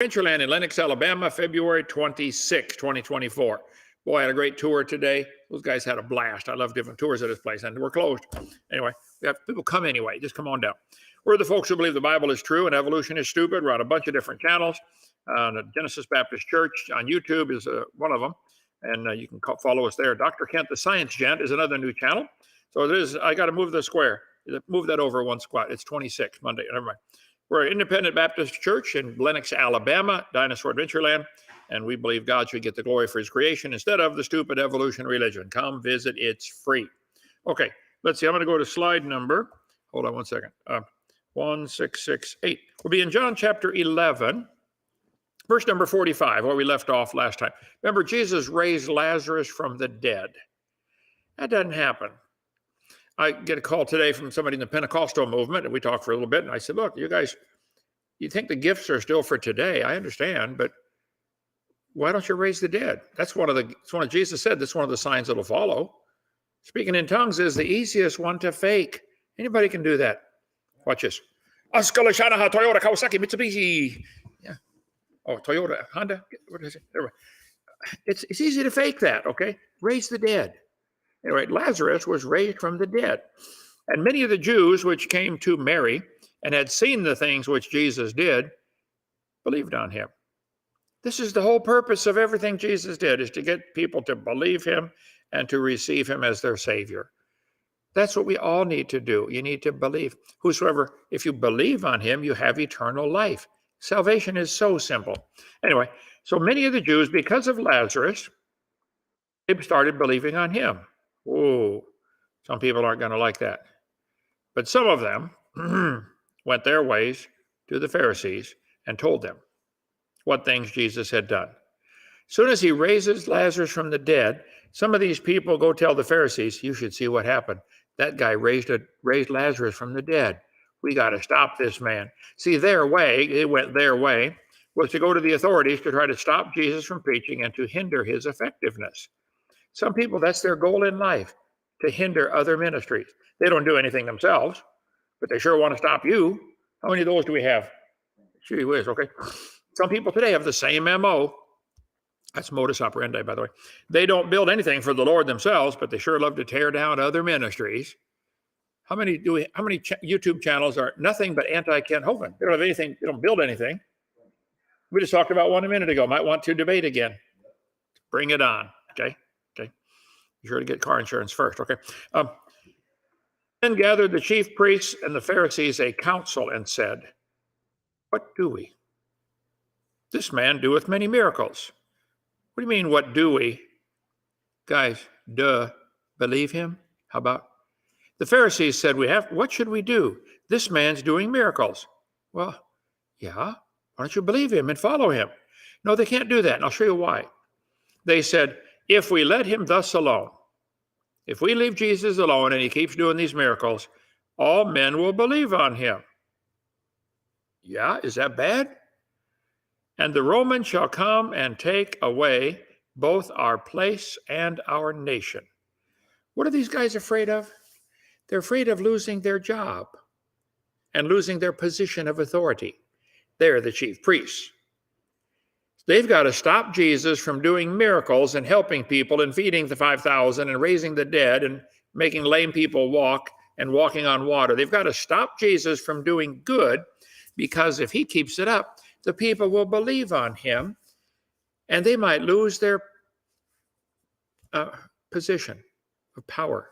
Adventure Land in Lenox, Alabama, February 26, 2024. Boy, I had a great tour today. Those guys had a blast. I love different tours of this place, and we're closed. Anyway, we have people come anyway. Just come on down. We're the folks who believe the Bible is true and evolution is stupid. We're on a bunch of different channels. The Genesis Baptist Church on YouTube is one of them, and you can follow us there. Dr. Kent, the Science Gent, is another new channel. So it is. I got to move the square. Move that over one squat. It's 26, Monday. Never mind. We're an independent Baptist church in Lenox, Alabama, Dinosaur Adventure Land, and we believe God should get the glory for his creation instead of the stupid evolution religion. Come visit, it's free. Okay, let's see. I'm going to go to slide number, hold on one second, 1668. We'll be in John chapter 11, verse number 45, where we left off last time. Remember, Jesus raised Lazarus from the dead. That doesn't happen. I get a call today from somebody in the Pentecostal movement, and we talked for a little bit, and I said, look, you guys, you think the gifts are still for today. I understand, but why don't you raise the dead? That's one of Jesus said, that's one of the signs that'll follow. Speaking in tongues is the easiest one to fake. Anybody can do that. Watch this. Toyota, Kawasaki, Mitsubishi. Yeah. Oh, Toyota, Honda. What is it? It's easy to fake that, okay? Raise the dead. Anyway, Lazarus was raised from the dead. And many of the Jews which came to Mary and had seen the things which Jesus did believed on him. This is the whole purpose of everything Jesus did, is to get people to believe him and to receive him as their Savior. That's what we all need to do. You need to believe. Whosoever, if you believe on him, you have eternal life. Salvation is so simple. Anyway, so many of the Jews, because of Lazarus, they started believing on him. Oh, some people aren't going to like that. But some of them went their ways to the Pharisees and told them what things Jesus had done. As soon as he raises Lazarus from the dead, some of these people go tell the Pharisees, you should see what happened. That guy raised Lazarus from the dead. We got to stop this man. See, it went their way, was to go to the authorities to try to stop Jesus from preaching and to hinder his effectiveness. Some people, that's their goal in life, to hinder other ministries. They don't do anything themselves, but they sure want to stop you. How many of those do we have? Gee whiz, okay. Some people today have the same MO. That's modus operandi, by the way. They don't build anything for the Lord themselves, but they sure love to tear down other ministries. How many YouTube channels are nothing but anti-Kent Hovind? They don't have anything. They don't build anything. We just talked about one a minute ago. Might want to debate again. Bring it on, okay? Be sure to get car insurance first, okay? Then gathered the chief priests and the Pharisees a council and said, what do we? This man doeth many miracles. What do you mean, what do we? Guys, believe him? How about? The Pharisees said, what should we do? This man's doing miracles. Well, yeah, why don't you believe him and follow him? No, they can't do that, and I'll show you why. They said, if we let him thus alone, if we leave Jesus alone and he keeps doing these miracles, all men will believe on him. Yeah, is that bad? And the Romans shall come and take away both our place and our nation. What are these guys afraid of? They're afraid of losing their job and losing their position of authority. They're the chief priests. They've got to stop Jesus from doing miracles and helping people and feeding the 5,000 and raising the dead and making lame people walk and walking on water. They've got to stop Jesus from doing good, because if he keeps it up, the people will believe on him and they might lose their position of power.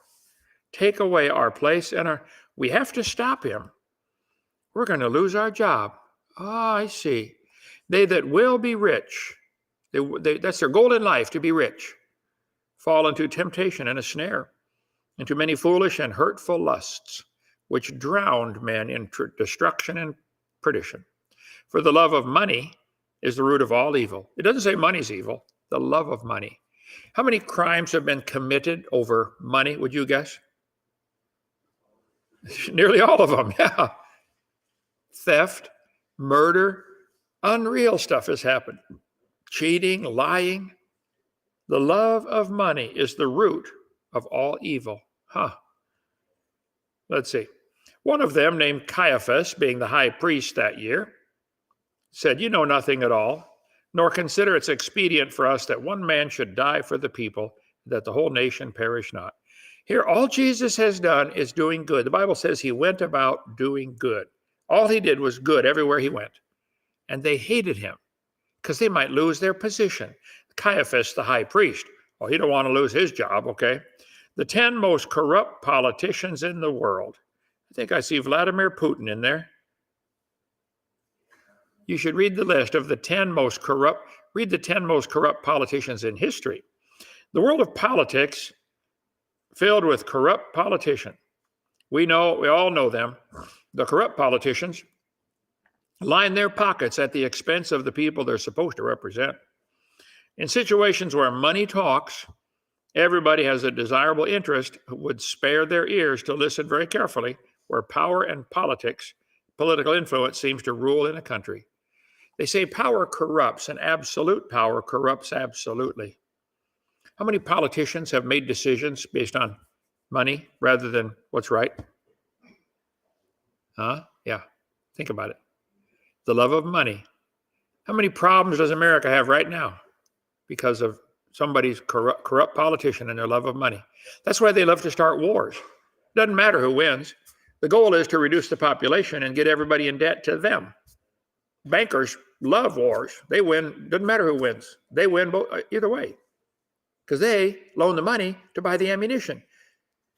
Take away our place and we have to stop him. We're going to lose our job. Oh, I see. They that will be rich, that's their goal in life, to be rich, fall into temptation and a snare, into many foolish and hurtful lusts, which drowned men in destruction and perdition. For the love of money is the root of all evil. It doesn't say money's evil, the love of money. How many crimes have been committed over money, would you guess? Nearly all of them, yeah. Theft, murder, unreal stuff has happened. Cheating, lying. The love of money is the root of all evil. Let's see. One of them, named Caiaphas, being the high priest that year, said, "You know nothing at all, nor consider it's expedient for us that one man should die for the people, that the whole nation perish not." Here, all Jesus has done is doing good. The Bible says he went about doing good. All he did was good everywhere he went. And they hated him because they might lose their position. Caiaphas, the high priest, well, he don't want to lose his job, okay? The 10 most corrupt politicians in the world. I think I see Vladimir Putin in there. You should read the list of the 10 most corrupt, read the 10 most corrupt politicians in history. The world of politics filled with corrupt politicians. We all know them. The corrupt politicians line their pockets at the expense of the people they're supposed to represent. In situations where money talks, everybody has a desirable interest who would spare their ears to listen very carefully, where power and political influence seems to rule in a country. They say power corrupts, and absolute power corrupts absolutely. How many politicians have made decisions based on money rather than what's right? Yeah, think about it. The love of money. How many problems does America have right now because of somebody's corrupt politician and their love of money? That's why they love to start wars. Doesn't matter who wins. The goal is to reduce the population and get everybody in debt to them. Bankers love wars. They win. Doesn't matter who wins. They win either way because they loan the money to buy the ammunition.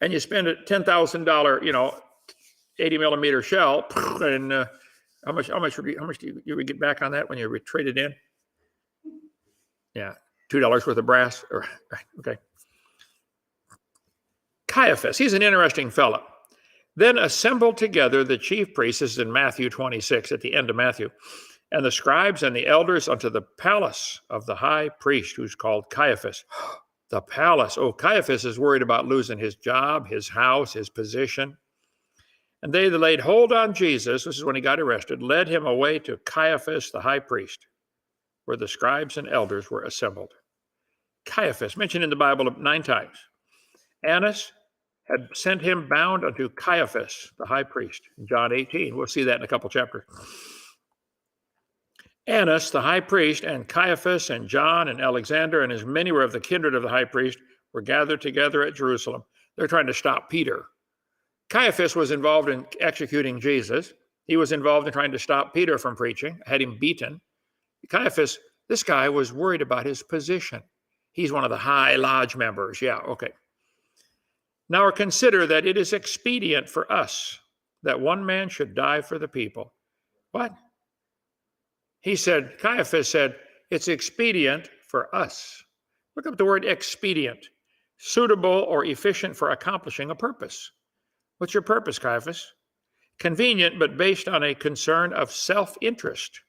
And you spend a $10,000, 80 millimeter shell, and how much do you get back on that when you trade it in? Yeah, $2 worth of brass. Okay. Caiaphas, he's an interesting fellow. Then assembled together the chief priests, this is in Matthew 26, at the end of Matthew, and the scribes and the elders unto the palace of the high priest, who's called Caiaphas. The palace. Oh, Caiaphas is worried about losing his job, his house, his position. And they that laid hold on Jesus, this is when he got arrested, led him away to Caiaphas, the high priest, where the scribes and elders were assembled. Caiaphas, mentioned in the Bible 9 times. Annas had sent him bound unto Caiaphas, the high priest, in John 18. We'll see that in a couple chapters. Annas, the high priest, and Caiaphas, and John, and Alexander, and as many were of the kindred of the high priest, were gathered together at Jerusalem. They're trying to stop Peter. Caiaphas was involved in executing Jesus. He was involved in trying to stop Peter from preaching, had him beaten. Caiaphas, this guy was worried about his position. He's one of the high lodge members. Yeah, okay. Now consider that it is expedient for us that one man should die for the people. What? Caiaphas said, it's expedient for us. Look up the word expedient. Suitable or efficient for accomplishing a purpose. What's your purpose, Caiaphas? Convenient, but based on a concern of self-interest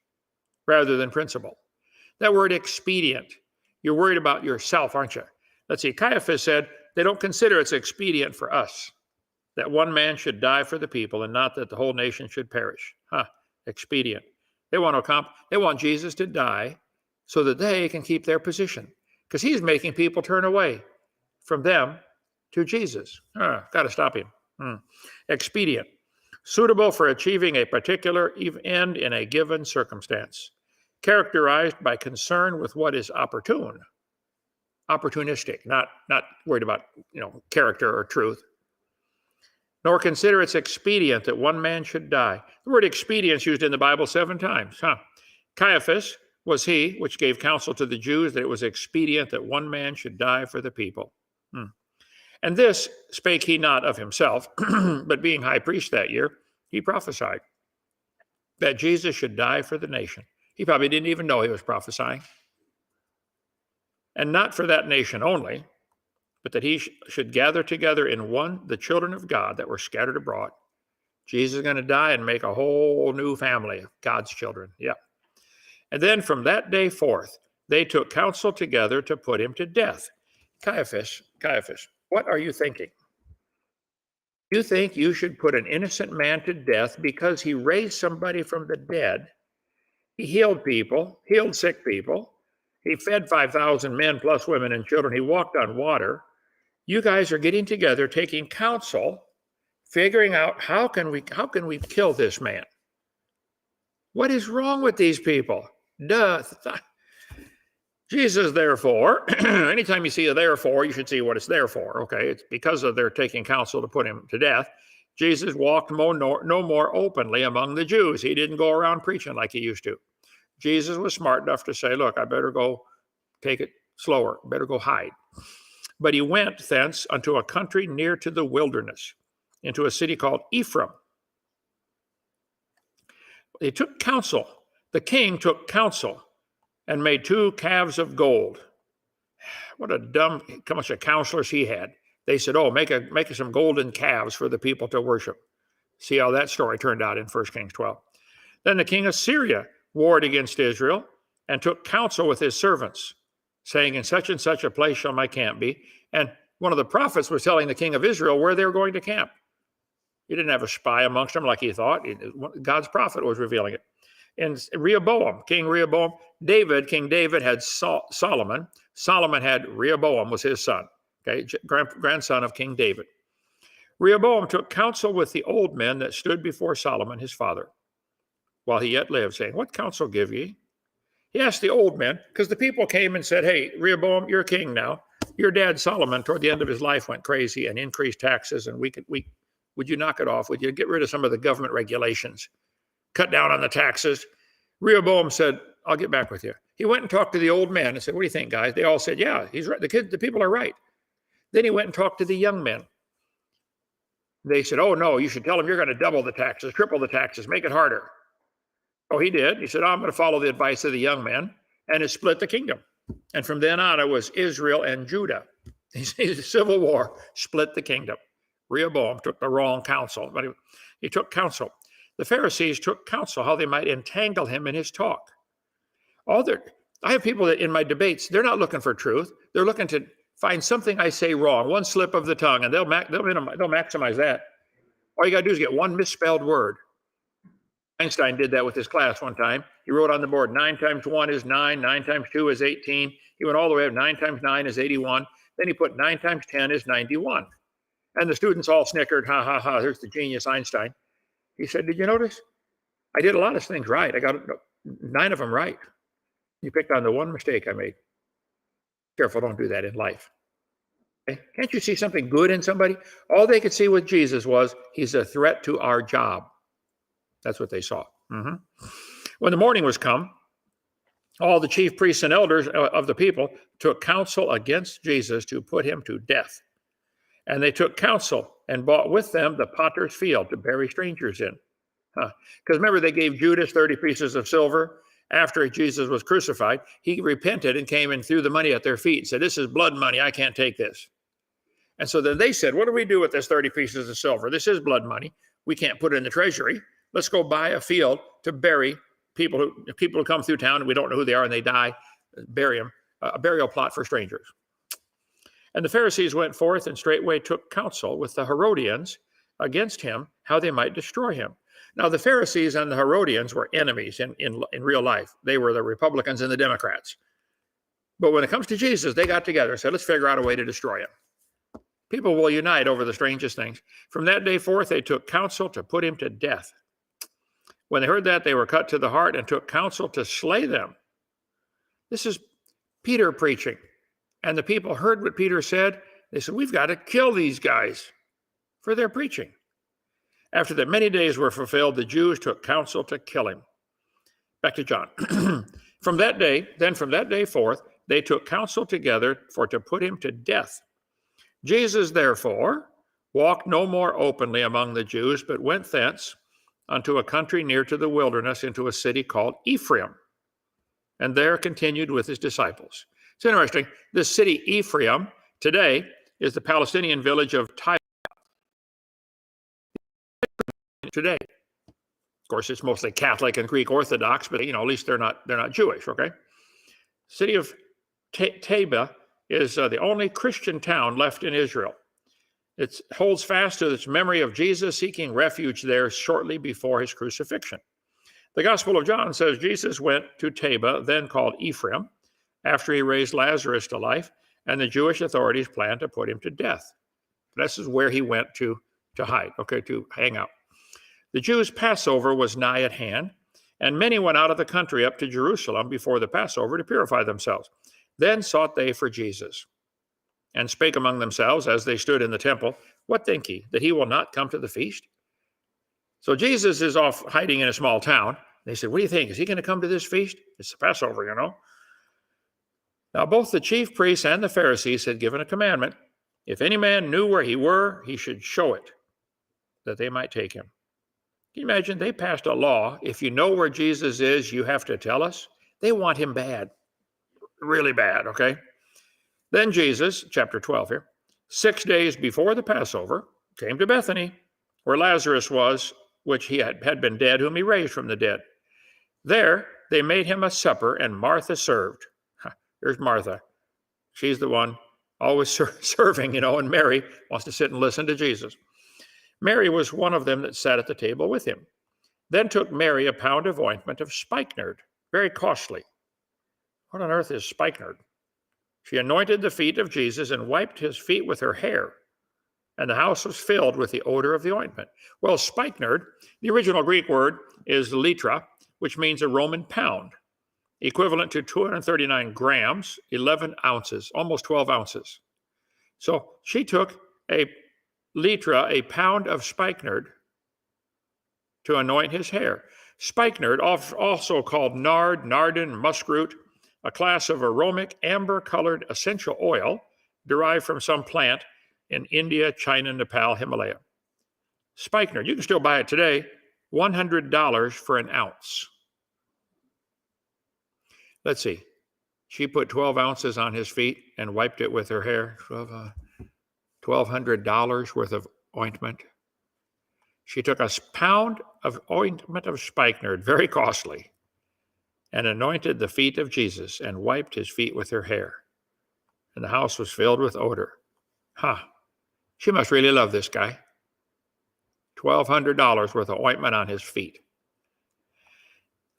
rather than principle. That word expedient. You're worried about yourself, aren't you? Let's see. Caiaphas said, they don't consider it's expedient for us that one man should die for the people and not that the whole nation should perish. Expedient. They want Jesus to die so that they can keep their position because he's making people turn away from them to Jesus. Got to stop him. Expedient. Suitable for achieving a particular end in a given circumstance. Characterized by concern with what is opportune. Opportunistic, not worried about, character or truth. Nor consider it's expedient that one man should die. The word expedient is used in the Bible 7 times. Caiaphas was he which gave counsel to the Jews that it was expedient that one man should die for the people. And this spake he not of himself, but being high priest that year, he prophesied that Jesus should die for the nation. He probably didn't even know he was prophesying. And not for that nation only, but that he should gather together in one the children of God that were scattered abroad. Jesus is going to die and make a whole new family of God's children. Yeah. And then from that day forth, they took counsel together to put him to death. Caiaphas, what are you thinking? You think you should put an innocent man to death because he raised somebody from the dead? He healed people, healed sick people. He fed 5,000 men plus women and children. He walked on water. You guys are getting together, taking counsel, figuring out how can we kill this man? What is wrong with these people? Duh. Jesus, therefore, anytime you see a therefore, you should see what it's there for. Okay, it's because of their taking counsel to put him to death. Jesus walked no more openly among the Jews. He didn't go around preaching like he used to. Jesus was smart enough to say, look, I better go take it slower, better go hide. But he went thence unto a country near to the wilderness, into a city called Ephraim. They took counsel. The king took counsel and made 2 calves of gold. What a dumb bunch of counselors he had. They said, oh, make some golden calves for the people to worship. See how that story turned out in 1 Kings 12. Then the king of Syria warred against Israel and took counsel with his servants, saying, in such and such a place shall my camp be. And one of the prophets was telling the king of Israel where they were going to camp. He didn't have a spy amongst them like he thought. God's prophet was revealing it. And Rehoboam, King Rehoboam, King David had Solomon. Solomon had Rehoboam, was his son, okay, grandson of King David. Rehoboam took counsel with the old men that stood before Solomon, his father, while he yet lived, saying, what counsel give ye? He asked the old men, because the people came and said, hey, Rehoboam, you're king now. Your dad Solomon, toward the end of his life, went crazy and increased taxes, and would you knock it off? Would you get rid of some of the government regulations? Cut down on the taxes. Rehoboam said, I'll get back with you. He went and talked to the old men and said, what do you think, guys? They all said, yeah, he's right. The people are right. Then he went and talked to the young men. They said, oh, no, you should tell them you're going to double the taxes, triple the taxes, make it harder. Oh, he did. He said, I'm going to follow the advice of the young men, and it split the kingdom. And from then on, it was Israel and Judah. The civil war split the kingdom. Rehoboam took the wrong counsel, but he took counsel. The Pharisees took counsel how they might entangle him in his talk. I have people that in my debates, they're not looking for truth. They're looking to find something I say wrong, one slip of the tongue, and they'll maximize that. All you got to do is get one misspelled word. Einstein did that with his class one time. He wrote on the board, 9 times 1 is 9, 9 times 2 is 18. He went all the way up, 9 times 9 is 81. Then he put 9 times 10 is 91. And the students all snickered, ha, ha, ha, there's the genius Einstein. He said, did you notice? I did a lot of things right. I got 9 of them right. You picked on the one mistake I made. Careful, don't do that in life. Okay? Can't you see something good in somebody? All they could see with Jesus was, he's a threat to our job. That's what they saw. When the morning was come, all the chief priests and elders of the people took counsel against Jesus to put him to death. And they took counsel and bought with them the potter's field to bury strangers in. Because remember, they gave Judas 30 pieces of silver after Jesus was crucified. He repented and came and threw the money at their feet and said, this is blood money. I can't take this. And so then they said, what do we do with this 30 pieces of silver? This is blood money. We can't put it in the treasury. Let's go buy a field to bury people who come through town and we don't know who they are and they die. Bury them. A burial plot for strangers. And the Pharisees went forth and straightway took counsel with the Herodians against him, how they might destroy him. Now, the Pharisees and the Herodians were enemies in real life. They were the Republicans and the Democrats. But when it comes to Jesus, they got together and said, let's figure out a way to destroy him. People will unite over the strangest things. From that day forth, they took counsel to put him to death. When they heard that, they were cut to the heart and took counsel to slay them. This is Peter preaching. And the people heard what Peter said. They said, we've got to kill these guys for their preaching. After that many days were fulfilled, the Jews took counsel to kill him. Back to John. From that day forth, they took counsel together to put him to death. Jesus, therefore, walked no more openly among the Jews, but went thence unto a country near to the wilderness, into a city called Ephraim, and there continued with his disciples. It's interesting. This city, Ephraim, today is the Palestinian village of Tyre. Today, of course, it's mostly Catholic and Greek Orthodox, but at least they're not Jewish. Okay, city of Taba is the only Christian town left in Israel. It holds fast to its memory of Jesus seeking refuge there shortly before his crucifixion. The Gospel of John says Jesus went to Taba, then called Ephraim, after he raised Lazarus to life, and the Jewish authorities planned to put him to death. This is where he went to hide, to hang out. The Jews' Passover was nigh at hand, And many went out of the country up to Jerusalem before the Passover to purify themselves. Then sought they for Jesus, and spake among themselves as they stood in the temple, What think ye, that he will not come to the feast? So Jesus is off hiding in a small town. They said, What do you think? Is he going to come to this feast? It's the Passover, you know. Now both the chief priests and the Pharisees had given a commandment. If any man knew where he were, he should show it, that they might take him. Can you imagine? They passed a law. If you know where Jesus is, you have to tell us. They want him bad, really bad, okay? Then Jesus, chapter 12 here, 6 days before the Passover, came to Bethany, where Lazarus was, which he had been dead, whom he raised from the dead. There they made him a supper, and Martha served. Here's Martha. She's the one always serving, and Mary wants to sit and listen to Jesus. Mary was one of them that sat at the table with him. Then took Mary a pound of ointment of spikenard, very costly. What on earth is spikenard? She anointed the feet of Jesus and wiped his feet with her hair, and the house was filled with the odor of the ointment. Well, spikenard, the original Greek word is litra, which means a Roman pound, equivalent to 239 grams, 11 ounces, almost 12 ounces. So she took a litra, a pound of spikenard, to anoint his hair. Spikenard, also called nard, nardin, muskroot, a class of aromatic amber-colored essential oil derived from some plant in India, China, Nepal, Himalaya. Spikenard, you can still buy it today, $100 for an ounce. Let's see. She put 12 ounces on his feet and wiped it with her hair. $1,200 worth of ointment. She took a pound of ointment of spikenard, very costly, and anointed the feet of Jesus and wiped his feet with her hair. And the house was filled with odor. She must really love this guy. $1,200 worth of ointment on his feet.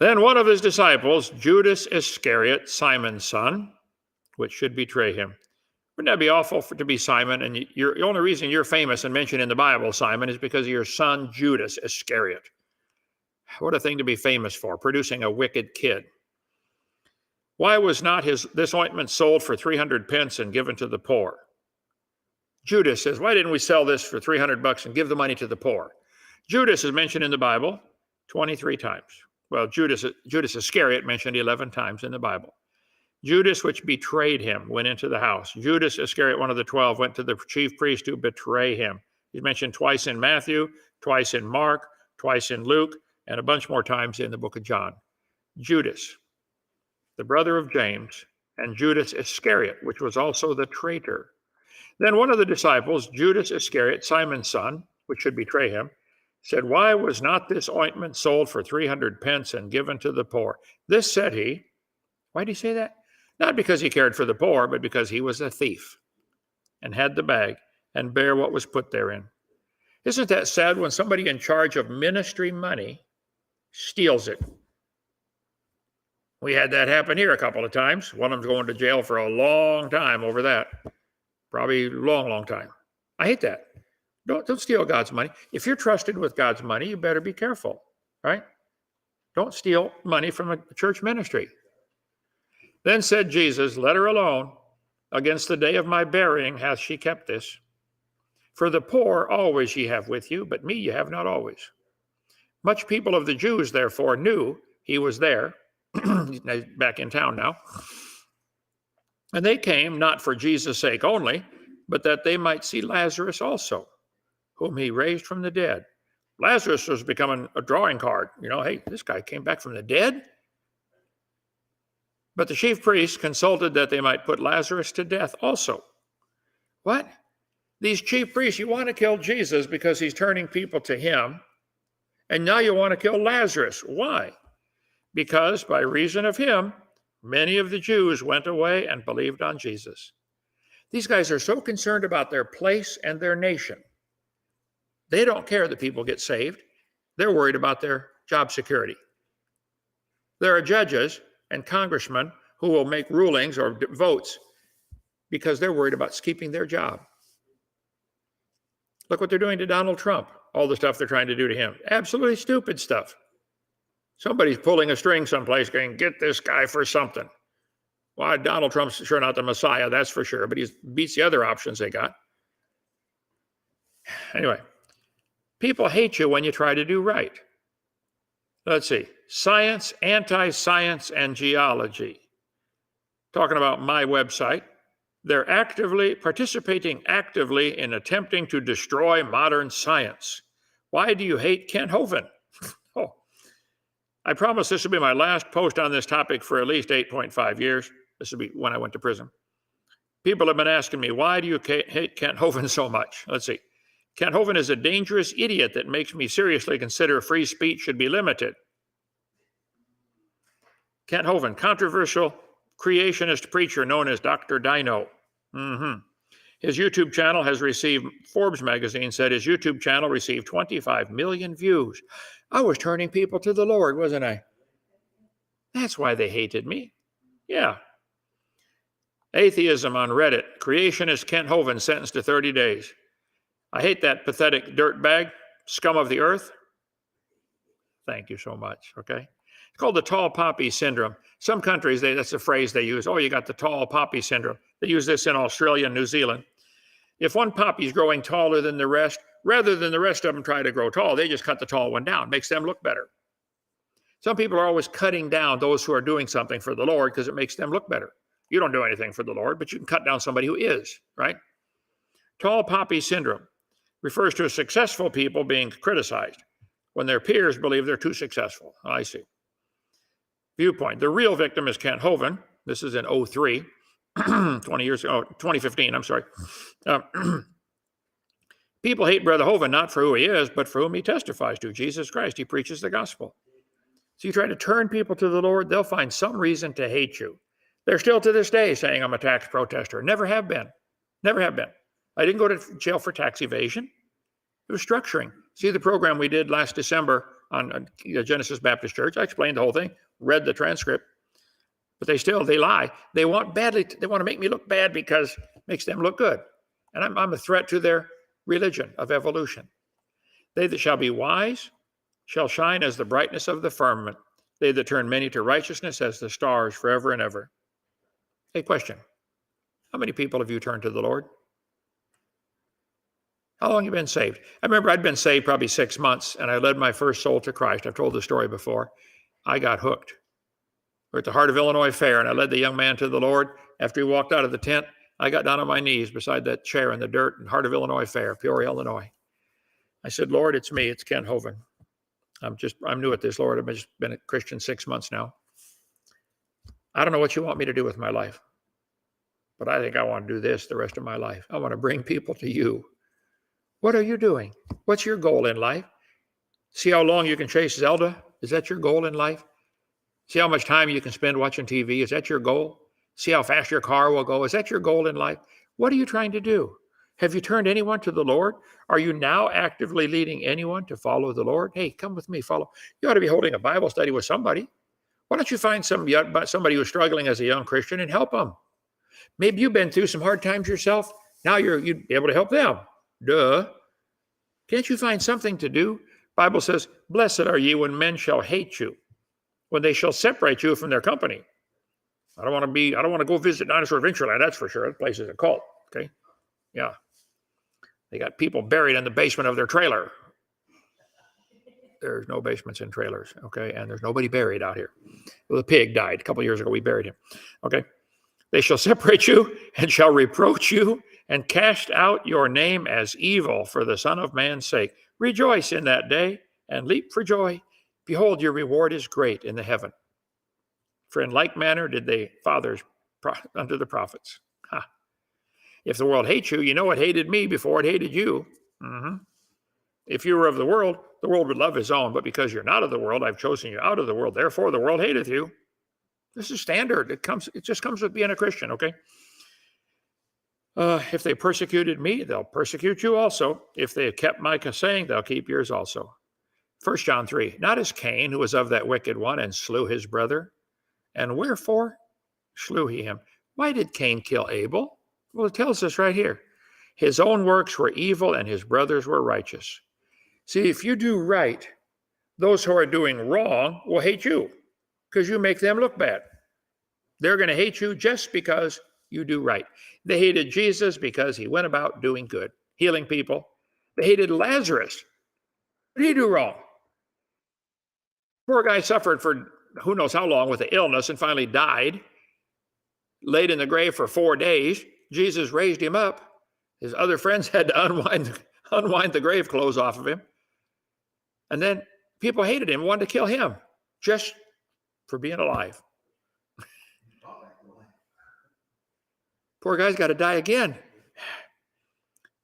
Then one of his disciples, Judas Iscariot, Simon's son, which should betray him. Wouldn't that be awful to be Simon? And the only reason you're famous and mentioned in the Bible, Simon, is because of your son, Judas Iscariot. What a thing to be famous for, producing a wicked kid. Why was not this ointment sold for 300 pence and given to the poor? Judas says, why didn't we sell this for $300 and give the money to the poor? Judas is mentioned in the Bible 23 times. Well, Judas Iscariot mentioned 11 times in the Bible. Judas, which betrayed him, went into the house. Judas Iscariot, one of the 12, went to the chief priest to betray him. He's mentioned twice in Matthew, twice in Mark, twice in Luke, and a bunch more times in the book of John. Judas, the brother of James, and Judas Iscariot, which was also the traitor. Then one of the disciples, Judas Iscariot, Simon's son, which should betray him, said, why was not this ointment sold for 300 pence and given to the poor? This said he. Why did he say that? Not because he cared for the poor, but because he was a thief and had the bag and bare what was put therein. Isn't that sad when somebody in charge of ministry money steals it? We had that happen here a couple of times. One of them's going to jail for a long time over that. Probably a long, long time. I hate that. Don't steal God's money. If you're trusted with God's money, you better be careful, right? Don't steal money from a church ministry. Then said Jesus, let her alone. Against the day of my burying hath she kept this. For the poor always ye have with you, but me ye have not always. Much people of the Jews, therefore, knew he was there, back in town now. And they came not for Jesus' sake only, but that they might see Lazarus also, whom he raised from the dead. Lazarus was becoming a drawing card. Hey, this guy came back from the dead? But the chief priests consulted that they might put Lazarus to death also. What? These chief priests, you want to kill Jesus because he's turning people to him, and now you want to kill Lazarus. Why? Because by reason of him, many of the Jews went away and believed on Jesus. These guys are so concerned about their place and their nation. They don't care that people get saved. They're worried about their job security. There are judges and congressmen who will make rulings or votes because they're worried about keeping their job. Look what they're doing to Donald Trump, all the stuff they're trying to do to him. Absolutely stupid stuff. Somebody's pulling a string someplace going, get this guy for something. Why, Donald Trump's sure not the Messiah, that's for sure, but he beats the other options they got. Anyway, people hate you when you try to do right. Let's see. Science, anti-science, and geology. Talking about my website. They're participating actively in attempting to destroy modern science. Why do you hate Kent Hovind? Oh, I promise this will be my last post on this topic for at least 8.5 years. This will be when I went to prison. People have been asking me, why do you hate Kent Hovind so much? Let's see. Kent Hovind is a dangerous idiot that makes me seriously consider free speech should be limited. Kent Hovind, controversial creationist preacher known as Dr.Dino. His YouTube channel has received, Forbes magazine said his YouTube channel received 25 million views. I was turning people to the Lord, wasn't I? That's why they hated me. Yeah. Atheism on Reddit. Creationist Kent Hovind sentenced to 30 days. I hate that pathetic dirtbag, scum of the earth. Thank you so much, okay? It's called the tall poppy syndrome. Some countries, that's a phrase they use. Oh, you got the tall poppy syndrome. They use this in Australia and New Zealand. If one poppy is growing taller than the rest, rather than the rest of them try to grow tall, they just cut the tall one down. Makes them look better. Some people are always cutting down those who are doing something for the Lord because it makes them look better. You don't do anything for the Lord, but you can cut down somebody who is, right? Tall poppy syndrome refers to successful people being criticized when their peers believe they're too successful. I see. Viewpoint. The real victim is Kent Hovind. This is in 2003, 20 years ago, 2015, I'm sorry. People hate Brother Hovind not for who he is, but for whom he testifies to, Jesus Christ. He preaches the gospel. So you try to turn people to the Lord, they'll find some reason to hate you. They're still to this day saying I'm a tax protester. Never have been. Never have been. I didn't go to jail for tax evasion. It was structuring. See the program we did last December on Genesis Baptist Church? I explained the whole thing, read the transcript. But they lie. They want to make me look bad because it makes them look good. And I'm a threat to their religion of evolution. They that shall be wise shall shine as the brightness of the firmament. They that turn many to righteousness as the stars forever and ever. Hey, question. How many people have you turned to the Lord? How long have you been saved? I remember I'd been saved probably 6 months, and I led my first soul to Christ. I've told the story before. I got hooked. We're at the Heart of Illinois Fair, and I led the young man to the Lord. After he walked out of the tent, I got down on my knees beside that chair in the dirt in Heart of Illinois Fair, Peoria, Illinois. I said, Lord, it's me. It's Kent Hovind. I'm new at this, Lord. I've just been a Christian 6 months now. I don't know what you want me to do with my life, but I think I want to do this the rest of my life. I want to bring people to you. What are you doing? What's your goal in life? See how long you can chase Zelda? Is that your goal in life? See how much time you can spend watching TV? Is that your goal? See how fast your car will go? Is that your goal in life? What are you trying to do? Have you turned anyone to the Lord? Are you now actively leading anyone to follow the Lord? Hey, come with me, follow. You ought to be holding a Bible study with somebody. Why don't you find somebody who's struggling as a young Christian and help them? Maybe you've been through some hard times yourself. Now you'd be able to help them. Duh. Can't you find something to do? Bible says, blessed are ye when men shall hate you, when they shall separate you from their company. I don't want to go visit Dinosaur Adventure Land, that's for sure. That place is a cult. Okay. Yeah. They got people buried in the basement of their trailer. There's no basements in trailers, okay? And there's nobody buried out here. Well, the pig died a couple of years ago. We buried him, okay? They shall separate you and shall reproach you and cast out your name as evil for the Son of Man's sake. Rejoice in that day and leap for joy. Behold, your reward is great in the heaven. For in like manner did the fathers unto the prophets. Ha. If the world hates you, you know it hated me before it hated you. Mm-hmm. If you were of the world would love his own. But because you're not of the world, I've chosen you out of the world. Therefore, the world hateth you. This is standard. It just comes with being a Christian, okay? If they persecuted me, they'll persecute you also. If they have kept my saying, they'll keep yours also. 1 John 3, not as Cain, who was of that wicked one and slew his brother. And wherefore slew he him? Why did Cain kill Abel? Well, it tells us right here. His own works were evil and his brothers were righteous. See, if you do right, those who are doing wrong will hate you because you make them look bad. They're going to hate you just because you do right. They hated Jesus because he went about doing good, healing people. They hated Lazarus. What did he do wrong? Poor guy suffered for who knows how long with the illness and finally died, laid in the grave for 4 days. Jesus raised him up. His other friends had to unwind the grave clothes off of him. And then people hated him, wanted to kill him just for being alive. Poor guy's got to die again.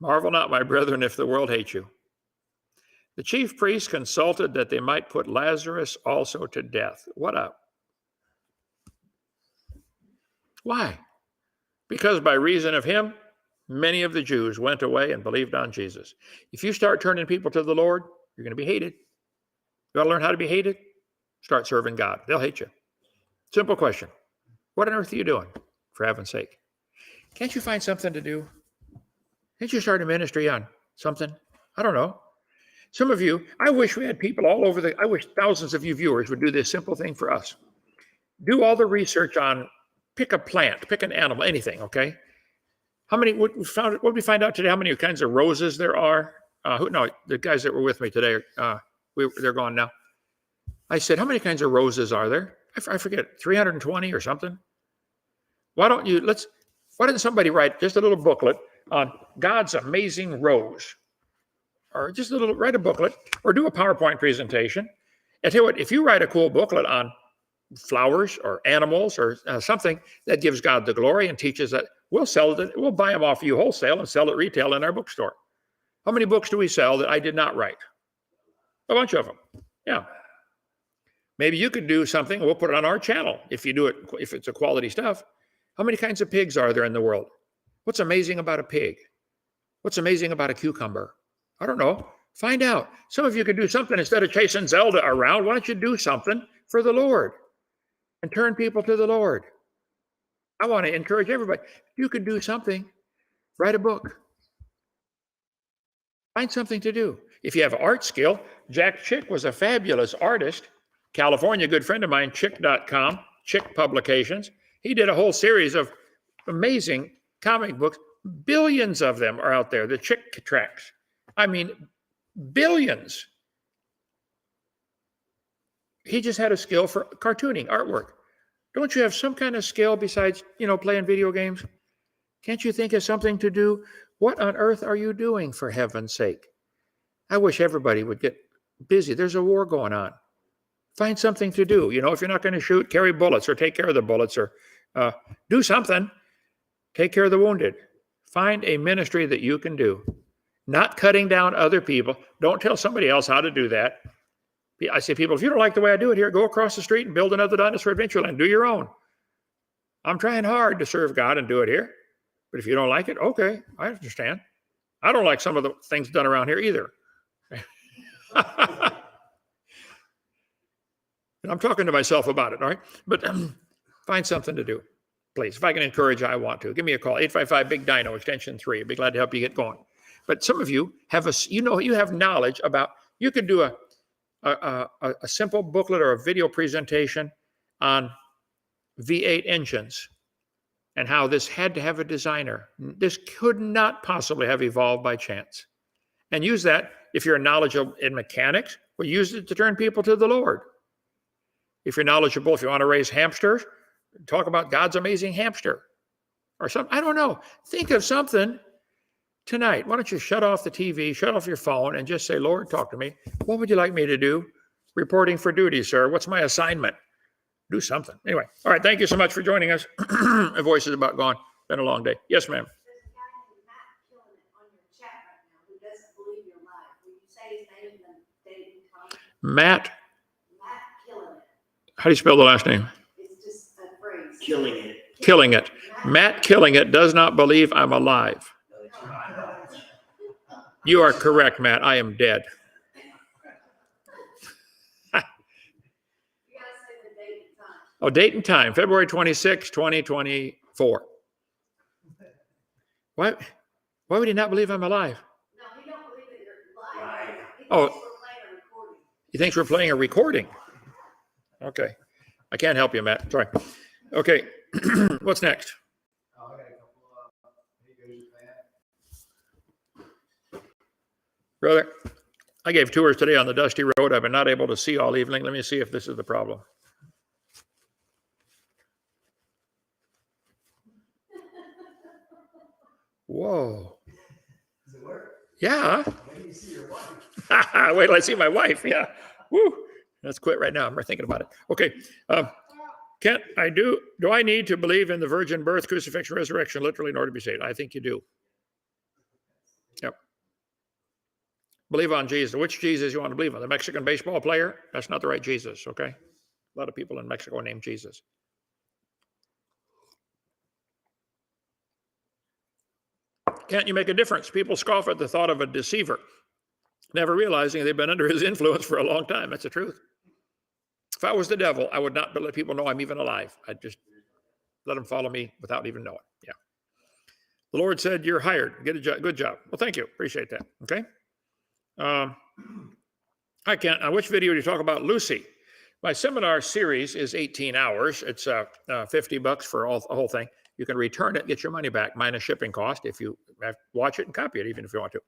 Marvel not, my brethren, if the world hates you. The chief priests consulted that they might put Lazarus also to death. What up? Why? Because by reason of him, many of the Jews went away and believed on Jesus. If you start turning people to the Lord, you're going to be hated. You want to learn how to be hated? Start serving God. They'll hate you. Simple question. What on earth are you doing, for heaven's sake? Can't you find something to do? Can't you start a ministry on something? I don't know. Some of you, I wish we had people all over I wish thousands of you viewers would do this simple thing for us. Do all the research on, pick a plant, pick an animal, anything, okay? What did we find out today? How many kinds of roses there are? The guys that were with me today, they're gone now. I said, how many kinds of roses are there? I forget, 320 or something? Why didn't somebody write just a little booklet on God's amazing rose? Or just write a booklet or do a PowerPoint presentation. And tell you what, if you write a cool booklet on flowers or animals or something that gives God the glory and teaches that, we'll buy them off you wholesale and sell it retail in our bookstore. How many books do we sell that I did not write? A bunch of them. Yeah. Maybe you could do something. We'll put it on our channel if you do it, if it's a quality stuff. How many kinds of pigs are there in the world? What's amazing about a pig? What's amazing about a cucumber? I don't know. Find out. Some of you could do something instead of chasing Zelda around. Why don't you do something for the Lord and turn people to the Lord? I want to encourage everybody. You could do something. Write a book. Find something to do. If you have art skill, Jack Chick was a fabulous artist. California, good friend of mine, Chick.com, Chick Publications. He did a whole series of amazing comic books. Billions of them are out there, the Chick tracks. I mean, billions. He just had a skill for cartooning, artwork. Don't you have some kind of skill besides, playing video games? Can't you think of something to do? What on earth are you doing, for heaven's sake? I wish everybody would get busy. There's a war going on. Find something to do. If you're not going to shoot, carry bullets or take care of the bullets or do something. Take care of the wounded. Find a ministry that you can do. Not cutting down other people. Don't tell somebody else how to do that. I say, people, if you don't like the way I do it here, go across the street and build another Dinosaur Adventure Land. Do your own. I'm trying hard to serve God and do it here. But if you don't like it, okay, I understand. I don't like some of the things done around here either. And I'm talking to myself about it, all right? But find something to do, please. If I can encourage you, I want to. Give me a call, 855 BIG-DINO, extension 3. I'd be glad to help you get going. But some of you have you have knowledge about, you could do a simple booklet or a video presentation on V8 engines and how this had to have a designer. This could not possibly have evolved by chance. And use that, if you're knowledgeable in mechanics, well, use it to turn people to the Lord. If you're knowledgeable, if you want to raise hamsters, talk about God's amazing hamster or something. I don't know. Think of something tonight. Why don't you shut off the TV, shut off your phone, and just say, Lord, talk to me. What would you like me to do? Reporting for duty, sir. What's my assignment? Do something. Anyway, all right. Thank you so much for joining us. My voice is about gone. Been a long day. Yes, ma'am. Matt. How do you spell the last name? It's just a phrase. Killing it. Killing it. Matt Killing It does not believe I'm alive. You are correct, Matt. I am dead. You gotta say the date and time. Oh, date and time, February 26, 2024. Why would he not believe I'm alive? No, he don't believe that you're alive. Right. He Oh. thinks we're playing a recording. He thinks we're playing a recording. Okay. I can't help you, Matt. Sorry. Okay. What's next? I got a couple videos of that. Brother, I gave tours today on the dusty road. I've been not able to see all evening. Let me see if this is the problem. Whoa. Does it work? Yeah. When do you see your wife? Wait till I see my wife. Yeah. Woo. Let's quit right now. I'm thinking about it. Okay. Do I need to believe in the virgin birth, crucifixion, resurrection literally in order to be saved? I think you do. Yep. Believe on Jesus. Which Jesus you want to believe on? The Mexican baseball player? That's not the right Jesus, okay? A lot of people in Mexico are named Jesus. Can't you make a difference? People scoff at the thought of a deceiver, never realizing they've been under his influence for a long time. That's the truth. If I was the devil, I would not let people know I'm even alive. I'd just let them follow me without even knowing. Yeah. The Lord said, you're hired. Get a job. Good job. Well, thank you. Appreciate that. Okay. I can't. On which video do you talk about Lucy? My seminar series is 18 hours. It's $50 for the whole thing. You can return it, get your money back, minus shipping cost if you watch it and copy it, even if you want to.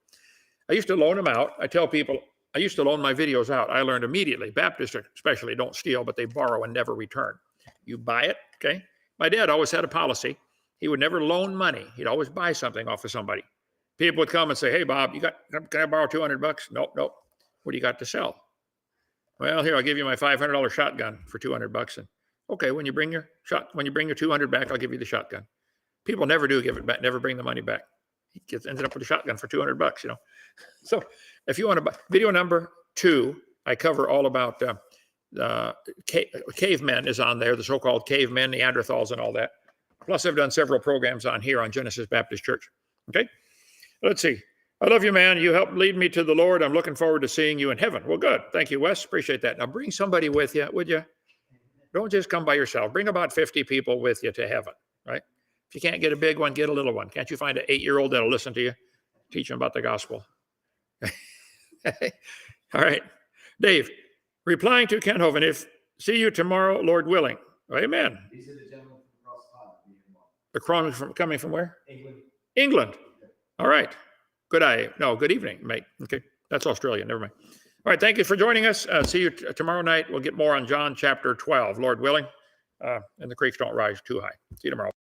I used to loan them out. I tell people, I used to loan my videos out. I learned immediately. Baptists especially don't steal, but they borrow and never return. You buy it, okay? My dad always had a policy. He would never loan money. He'd always buy something off of somebody. People would come and say, hey, Bob, can I borrow $200? Nope. What do you got to sell? Well, here, I'll give you my $500 shotgun for $200. And okay, when you bring your 200 back, I'll give you the shotgun. People never do give it back, never bring the money back. He ended up with a shotgun for $200, you know. So if you want to buy, video number 2, I cover all about cavemen is on there, the so-called cavemen, Neanderthals and all that. Plus, I've done several programs on here on Genesis Baptist Church. Okay, let's see. I love you, man. You helped lead me to the Lord. I'm looking forward to seeing you in heaven. Well, good. Thank you, Wes. Appreciate that. Now, bring somebody with you, would you? Don't just come by yourself. Bring about 50 people with you to heaven, right? If you can't get a big one, get a little one. Can't you find an 8-year-old that'll listen to you? Teach them about the gospel. All right. Dave, replying to Ken Hovind, see you tomorrow, Lord willing. Amen. These are the gentlemen from across the pond. Coming from where? England. England. All right. Good evening, mate. Okay. That's Australia. Never mind. All right. Thank you for joining us. See you tomorrow night. We'll get more on John chapter 12, Lord willing. And the creeks don't rise too high. See you tomorrow.